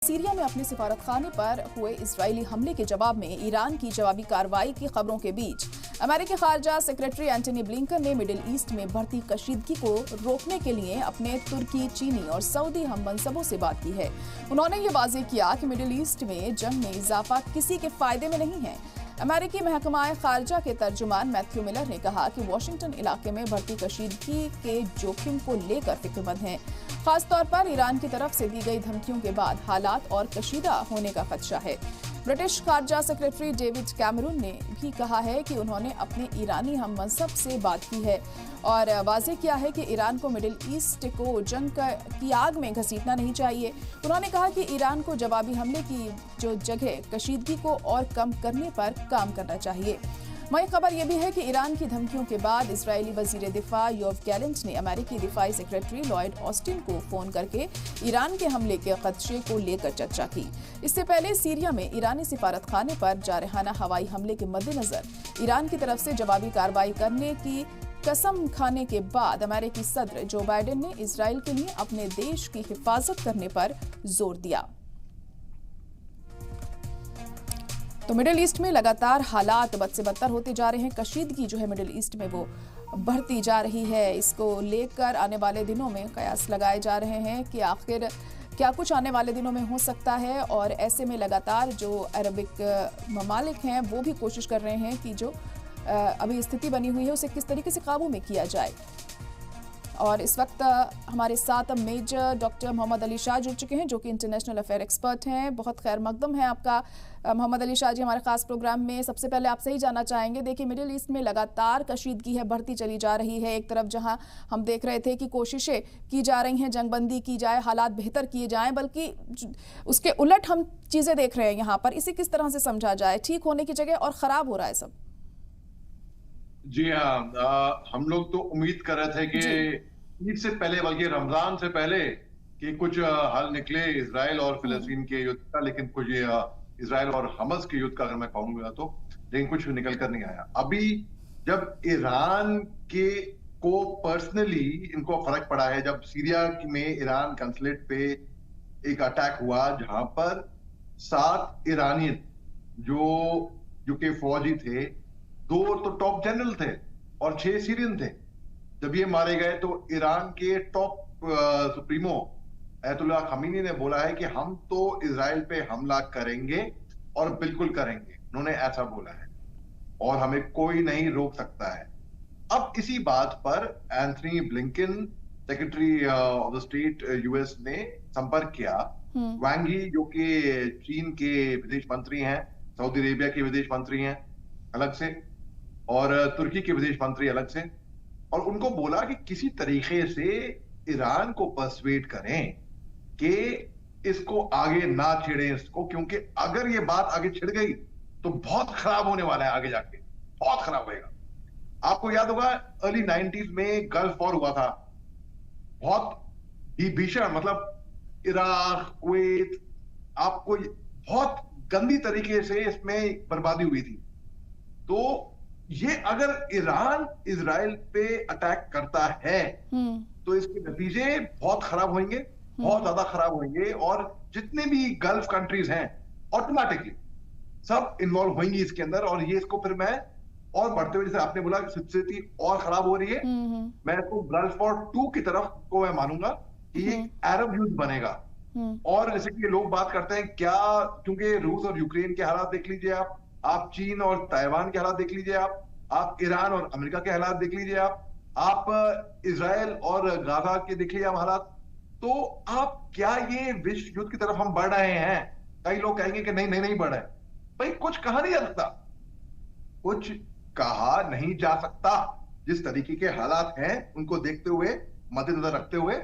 Syria में अपने सिफारतखाने पर हुए इजरायली हमले के जवाब में ईरान की जवाबी कार्रवाई की खबरों के बीच अमेरिकी खारजा सेक्रेटरी एंटनी ब्लिंकन ने मिडिल ईस्ट में बढ़ती कशीदगी को रोकने के लिए अपने तुर्की, चीनी और सऊदी हममनसबों से बात की है। उन्होंने ये वाज़ेह किया कि मिडिल ईस्ट में जंग में इजाफा किसी के फायदे में नहीं है। अमेरिकी महकमा खारजा के तर्जुमान मैथ्यू मिलर ने कहा कि वाशिंगटन इलाके में बढ़ती कशीदगी के जोखिम को लेकर फिक्रमंद हैं। खासतौर पर ईरान की तरफ से दी गई धमकियों के बाद हालात और कशीदा होने का खदशा है। ब्रिटिश खारजा सेक्रेटरी डेविड कैमरून ने भी कहा है कि उन्होंने अपने ईरानी हममनसब से बात की है और वाज़ेह किया है कि ईरान को मिडिल ईस्ट को जंग की आग में घसीटना नहीं चाहिए। उन्होंने कहा कि ईरान को जवाबी हमले की जो जगह कशीदगी को और कम करने पर काम करना चाहिए। वहीं खबर यह भी है कि ईरान की धमकियों के बाद इजरायली वजीर दिफा योव गैलेंट ने अमेरिकी दिफाई सेक्रेटरी लॉयड ऑस्टिन को फोन करके ईरान के हमले के खदशे को लेकर चर्चा की। इससे पहले सीरिया में ईरानी सिफारतखाने पर जारहाना हवाई हमले के मद्देनजर ईरान की तरफ से जवाबी कार्रवाई करने की कसम खाने के बाद अमेरिकी सदर जो बाइडेन ने इजरायल के लिए अपने देश की हिफाजत करने पर जोर दिया। तो मिडिल ईस्ट में लगातार हालात बद से बदतर होते जा रहे हैं। कशीदगी जो है मिडिल ईस्ट में वो बढ़ती जा रही है। इसको लेकर आने वाले दिनों में कयास लगाए जा रहे हैं कि आखिर क्या कुछ आने वाले दिनों में हो सकता है। और ऐसे में लगातार जो अरबिक ममालिक हैं वो भी कोशिश कर रहे हैं कि जो अभी स्थिति बनी हुई है उसे किस तरीके से काबू में किया जाए। और इस वक्त हमारे साथ मेजर डॉक्टर मोहम्मद अली शाह जुड़ चुके हैं जो कि इंटरनेशनल अफेयर एक्सपर्ट हैं। बहुत खैर मकदम है आपका मोहम्मद अली शाह जी हमारे खास प्रोग्राम में। सबसे पहले आपसे ही जानना चाहेंगे, देखिए मिडिल ईस्ट में लगातार कशीदगी है, बढ़ती चली जा रही है। एक तरफ जहां हम देख रहे थे कि कोशिशें की जा रही हैं जंगबंदी की जाए, हालात बेहतर किए जाएं, बल्कि उसके उलट हम चीज़ें देख रहे हैं यहाँ पर। इसे किस तरह से समझा जाए? ठीक होने की जगह और ख़राब हो रहा है सब। जी हाँ, हम लोग तो उम्मीद कर रहे थे कि ईद से पहले, बल्कि रमजान से पहले, कि कुछ हल निकले इजराइल और फिलिस्तीन के युद्ध का। लेकिन कुछ इजराइल और हमास के युद्ध का अगर मैं कहूंगा तो, लेकिन कुछ निकल कर नहीं आया। अभी जब ईरान के को पर्सनली इनको फर्क पड़ा है, जब सीरिया में ईरान कंसुलेट पे एक अटैक हुआ जहां पर 7 ईरानी जो के फौजी थे, 2 तो टॉप जनरल थे और 6 सीरियन थे, जब ये मारे गए तो ईरान के टॉप सुप्रीमो अयतुल्लाह खमीनी ने बोला है कि हम तो इजराइल पे हमला करेंगे और बिल्कुल करेंगे। उन्होंने ऐसा बोला है और हमें कोई नहीं रोक सकता है। अब इसी बात पर Anthony Blinken, secretary of the state US ने संपर्क किया वांग यी, जो कि चीन के विदेश मंत्री हैं, सऊदी अरेबिया के विदेश मंत्री हैं अलग से, और तुर्की के विदेश मंत्री अलग से, और उनको बोला कि किसी तरीके से ईरान को पर्सुएड करें कि इसको आगे ना छिड़े इसको, क्योंकि अगर ये बात आगे छिड़ गई तो बहुत खराब होने वाला है, आगे जाके बहुत खराब होएगा। आपको याद होगा अर्ली 90s में गल्फ वॉर हुआ था, बहुत ही भीषण, मतलब इराक, कुवैत, आपको बहुत गंदी तरीके से इसमें बर्बादी हुई थी। तो ये अगर ईरान इजराइल पे अटैक करता है तो इसके नतीजे बहुत खराब होंगे, बहुत ज्यादा खराब होंगे, और जितने भी गल्फ कंट्रीज हैं ऑटोमेटिकली सब इन्वॉल्व होंगी इसके अंदर। और ये इसको फिर मैं और बढ़ते हुए, जैसे आपने बोला स्थिति और खराब हो रही है, मैं इसको गल्फ वॉर 2 की तरफ को मैं मानूंगा कि ये अरब युद्ध बनेगा। और जैसे कि लोग बात करते हैं क्या, क्योंकि रूस और यूक्रेन के हालात देख लीजिए आप चीन और ताइवान के हालात देख लीजिए, आप ईरान और अमेरिका के हालात देख लीजिए, आप इजराइल और गाजा के देख लीजिए हालात। तो आप क्या ये विश्व युद्ध की तरफ हम बढ़ रहे हैं? कई लोग कहेंगे कि नहीं बढ़ रहे। भाई कुछ कहा नहीं जा सकता, कुछ कहा नहीं जा सकता। जिस तरीके के हालात हैं उनको देखते हुए, मद्देनजर रखते हुए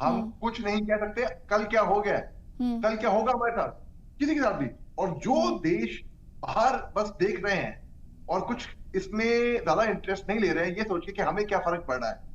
हम कुछ नहीं कह सकते। कल क्या हो गया, कल क्या होगा हमारे साथ, किसी के साथ भी। और जो देश बाहर बस देख रहे हैं और कुछ इसमें ज्यादा इंटरेस्ट नहीं ले रहे हैं, ये सोचिए कि हमें क्या फर्क पड़ रहा है।